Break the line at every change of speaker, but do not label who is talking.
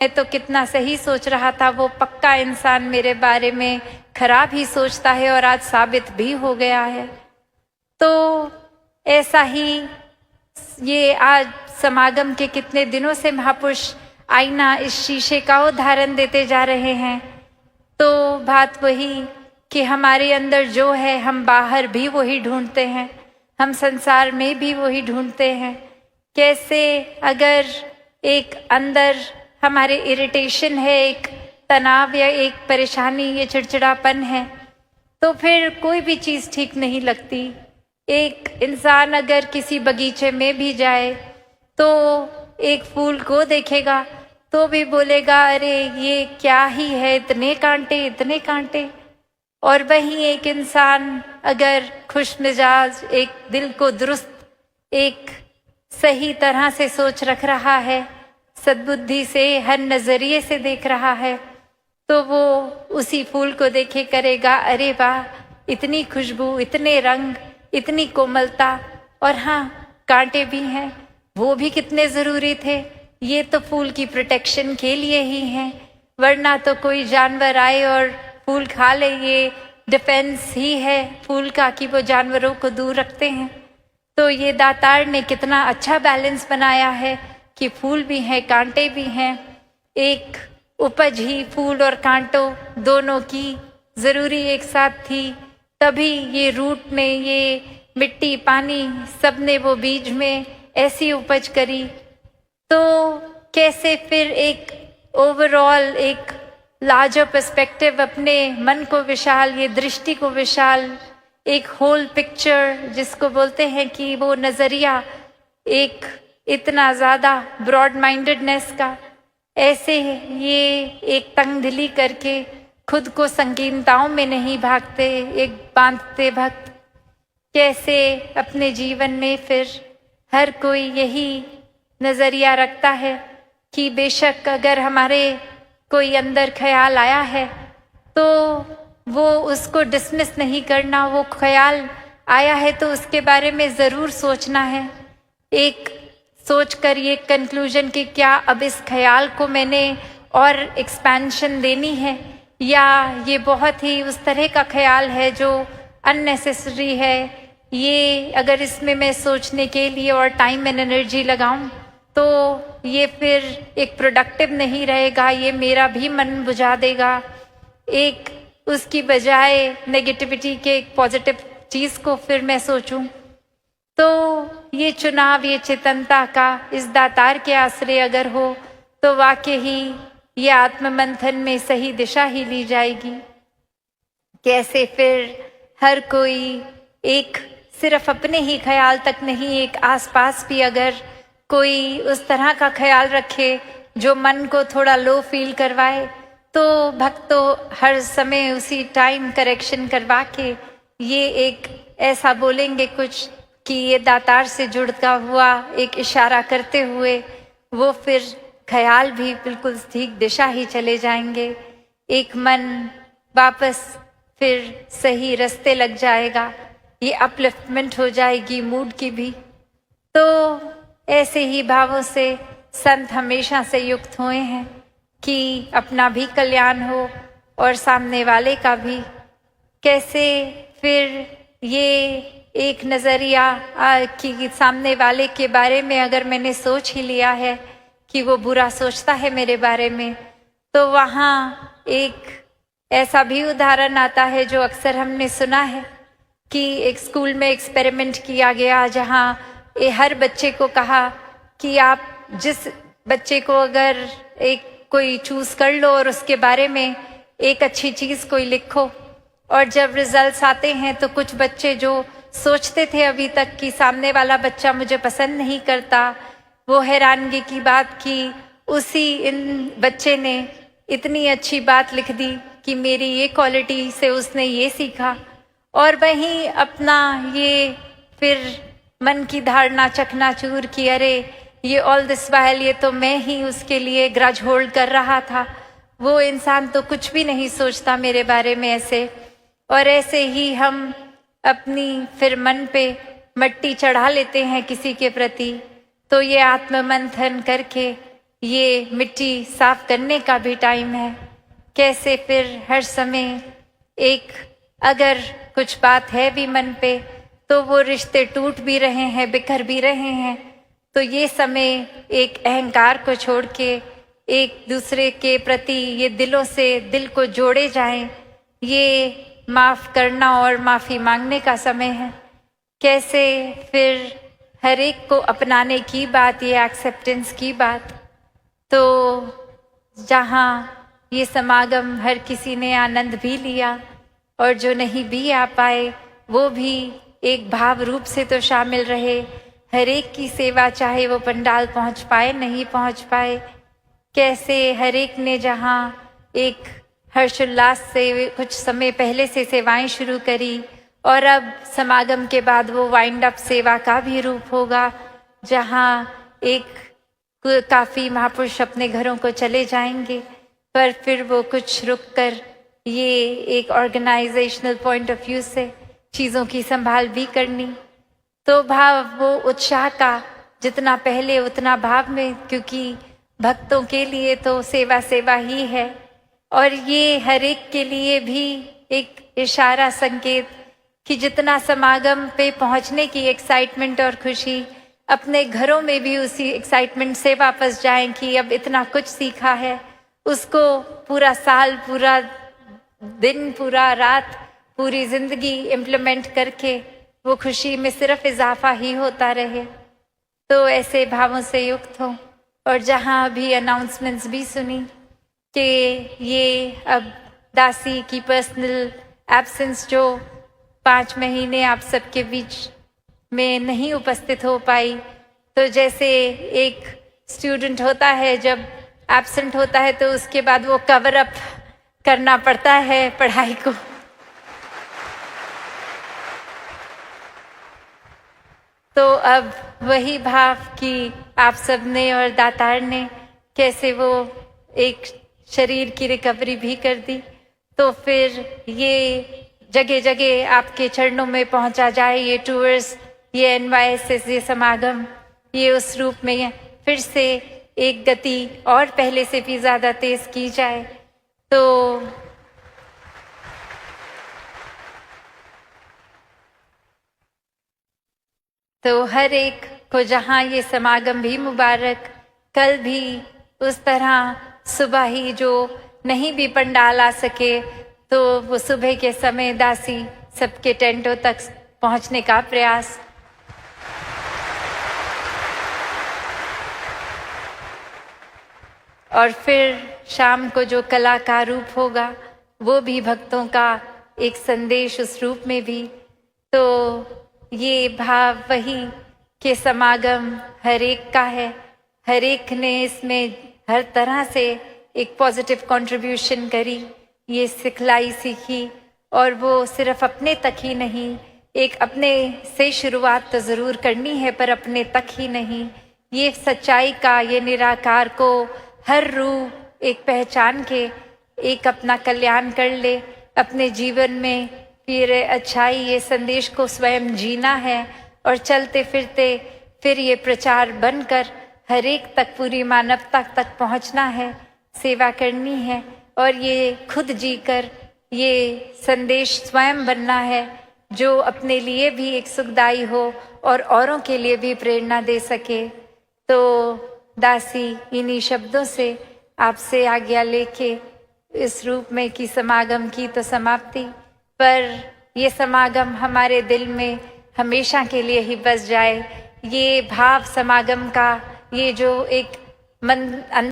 मैं तो कितना सही सोच रहा था, वो पक्का इंसान मेरे बारे में खराब ही सोचता है और आज साबित भी हो गया है। तो ऐसा ही ये आज समागम के कितने दिनों से महापुरुष आईना, इस शीशे का उदाहरण देते जा रहे हैं। तो बात वही कि हमारे अंदर जो है हम बाहर भी वही ढूंढते हैं, हम संसार में भी वही ढूंढते हैं। कैसे अगर एक अंदर हमारे इरिटेशन है, एक तनाव या एक परेशानी, ये चिड़चिड़ापन है, तो फिर कोई भी चीज़ ठीक नहीं लगती। एक इंसान अगर किसी बगीचे में भी जाए तो एक फूल को देखेगा तो भी बोलेगा अरे ये क्या ही है, इतने कांटे इतने कांटे। और वहीं एक इंसान अगर खुश मिजाज, एक दिल को दुरुस्त, एक सही तरह से सोच रख रहा है, सद्बुद्धि से हर नज़रिए से देख रहा है, तो वो उसी फूल को देखे करेगा अरे वाह, इतनी खुशबू, इतने रंग, इतनी कोमलता, और हाँ कांटे भी हैं, वो भी कितने ज़रूरी थे। ये तो फूल की प्रोटेक्शन के लिए ही हैं, वरना तो कोई जानवर आए और फूल खा ले, ये डिफेंस ही है फूल का कि वो जानवरों को दूर रखते हैं। तो ये दातार ने कितना अच्छा बैलेंस बनाया है कि फूल भी हैं, कांटे भी हैं। एक उपज ही फूल और कांटों दोनों की ज़रूरी एक साथ थी, तभी ये रूट ने, ये मिट्टी, पानी, सब ने वो बीज में ऐसी उपज करी। तो कैसे फिर एक ओवरऑल एक लार्जर पर्सपेक्टिव, अपने मन को विशाल, ये दृष्टि को विशाल, एक होल पिक्चर जिसको बोलते हैं कि वो नज़रिया, एक इतना ज़्यादा ब्रॉड माइंडेडनेस का, ऐसे ये एक तंगदिली करके खुद को संकीर्णताओं में नहीं भागते, एक बांधते भक्त। कैसे अपने जीवन में फिर हर कोई यही नज़रिया रखता है कि बेशक अगर हमारे कोई अंदर ख्याल आया है तो वो उसको डिसमिस नहीं करना, वो ख्याल आया है तो उसके बारे में ज़रूर सोचना है, एक सोच कर ये कंक्लूजन कि क्या अब इस ख्याल को मैंने और एक्सपेंशन देनी है, या ये बहुत ही उस तरह का ख्याल है जो अननेसेसरी है, ये अगर इसमें मैं सोचने के लिए और टाइम एंड एनर्जी लगाऊं तो ये फिर एक प्रोडक्टिव नहीं रहेगा, ये मेरा भी मन बुझा देगा। एक उसकी बजाय नेगेटिविटी के एक पॉजिटिव चीज़ को फिर मैं सोचूं। तो ये चुनाव, ये चेतनता का इस दातार के आश्रय अगर हो तो वाकई ही ये आत्ममंथन में सही दिशा ही ली जाएगी। कैसे फिर हर कोई एक सिर्फ अपने ही ख्याल तक नहीं, एक आसपास भी अगर कोई उस तरह का ख्याल रखे जो मन को थोड़ा लो फील करवाए, तो भक्त तो हर समय उसी टाइम करेक्शन करवा के ये एक ऐसा बोलेंगे कुछ कि ये दातार से जुड़ता हुआ एक इशारा करते हुए वो फिर ख्याल भी बिल्कुल ठीक दिशा ही चले जाएंगे। एक मन वापस फिर सही रास्ते लग जाएगा, ये अपलिफ्टमेंट हो जाएगी मूड की भी। तो ऐसे ही भावों से संत हमेशा से युक्त हुए हैं कि अपना भी कल्याण हो और सामने वाले का भी। कैसे फिर ये एक नज़रिया कि सामने वाले के बारे में अगर मैंने सोच ही लिया है कि वो बुरा सोचता है मेरे बारे में, तो वहाँ एक ऐसा भी उदाहरण आता है जो अक्सर हमने सुना है कि एक स्कूल में एक्सपेरिमेंट किया गया जहाँ हर बच्चे को कहा कि आप जिस बच्चे को अगर एक कोई चूज़ कर लो और उसके बारे में एक अच्छी चीज़ कोई लिखो, और जब रिजल्ट्स आते हैं तो कुछ बच्चे जो सोचते थे अभी तक कि सामने वाला बच्चा मुझे पसंद नहीं करता, वो हैरानगी की बात कि उसी इन बच्चे ने इतनी अच्छी बात लिख दी कि मेरी ये क्वालिटी से उसने ये सीखा। और वहीं अपना ये फिर मन की धारणा चकनाचूर की अरे ये ऑल दिस वाइल ये तो मैं ही उसके लिए ग्रज होल्ड कर रहा था, वो इंसान तो कुछ भी नहीं सोचता मेरे बारे में ऐसे। और ऐसे ही हम अपनी फिर मन पे मट्टी चढ़ा लेते हैं किसी के प्रति। तो ये आत्ममंथन करके ये मिट्टी साफ करने का भी टाइम है। कैसे फिर हर समय एक अगर कुछ बात है भी मन पे तो वो रिश्ते टूट भी रहे हैं, बिखर भी रहे हैं, तो ये समय एक अहंकार को छोड़ के एक दूसरे के प्रति ये दिलों से दिल को जोड़े जाएं। ये माफ करना और माफी मांगने का समय है। कैसे फिर हर एक को अपनाने की बात, ये एक्सेप्टेंस की बात। तो जहाँ ये समागम हर किसी ने आनंद भी लिया और जो नहीं भी आ पाए वो भी एक भाव रूप से तो शामिल रहे। हर एक की सेवा, चाहे वो पंडाल पहुंच पाए नहीं पहुंच पाए। कैसे हर एक ने जहाँ एक हर्षोल्लास से कुछ समय पहले से सेवाएं शुरू करी और अब समागम के बाद वो वाइंड अप सेवा का भी रूप होगा, जहाँ एक काफी महापुरुष अपने घरों को चले जाएंगे, पर फिर वो कुछ रुक कर ये एक ऑर्गेनाइजेशनल पॉइंट ऑफ व्यू से चीज़ों की संभाल भी करनी। तो भाव वो उत्साह का जितना पहले उतना भाव में, क्योंकि भक्तों के लिए तो सेवा सेवा ही है और ये हर एक के लिए भी एक इशारा, संकेत कि जितना समागम पे पहुंचने की एक्साइटमेंट और खुशी, अपने घरों में भी उसी एक्साइटमेंट से वापस जाएं कि अब इतना कुछ सीखा है, उसको पूरा साल, पूरा दिन, पूरा रात, पूरी जिंदगी इम्प्लीमेंट करके वो खुशी में सिर्फ इजाफा ही होता रहे। तो ऐसे भावों से युक्त हो। और जहाँ भी अनाउंसमेंट्स भी सुनी कि ये अब दासी की पर्सनल एब्सेंस जो 5 महीने आप सबके बीच में नहीं उपस्थित हो पाई, तो जैसे एक स्टूडेंट होता है जब एब्सेंट होता है तो उसके बाद वो कवर अप करना पड़ता है पढ़ाई को, तो अब वही भाव कि आप सबने और दातार ने कैसे वो एक शरीर की रिकवरी भी कर दी, तो फिर ये जगह जगह आपके चरणों में पहुंचा जाए ये टूर्स, ये NYSS, ये समागम, ये उस रूप में फिर से एक गति और पहले से भी ज्यादा तेज की जाए। तो हर एक को जहाँ ये समागम भी मुबारक, कल भी उस तरह सुबह ही जो नहीं भी पंडाल आ सके तो वो सुबह के समय दासी सबके टेंटों तक पहुँचने का प्रयास। और फिर शाम को जो कला का रूप होगा वो भी भक्तों का एक संदेश उस रूप में भी। तो ये भाव वही कि समागम हर एक का है, हर एक ने इसमें हर तरह से एक पॉजिटिव कंट्रीब्यूशन करी, ये सिखलाई सीखी, और वो सिर्फ अपने तक ही नहीं, एक अपने से शुरुआत तो ज़रूर करनी है पर अपने तक ही नहीं, ये सच्चाई का, ये निराकार को हर रूह एक पहचान के एक अपना कल्याण कर ले अपने जीवन में, फिर अच्छाई ये संदेश को स्वयं जीना है और चलते फिरते फिर ये प्रचार बनकर हर एक तक, पूरी मानवता तक पहुंचना है, सेवा करनी है और ये खुद जीकर ये संदेश स्वयं बनना है जो अपने लिए भी एक सुखदाई हो और औरों के लिए भी प्रेरणा दे सके। तो दासी इन्हीं शब्दों से आपसे आज्ञा लेके इस रूप में कि समागम की तो समाप्ति, पर ये समागम हमारे दिल में हमेशा के लिए ही बस जाए। ये भाव समागम का, ये जो एक मन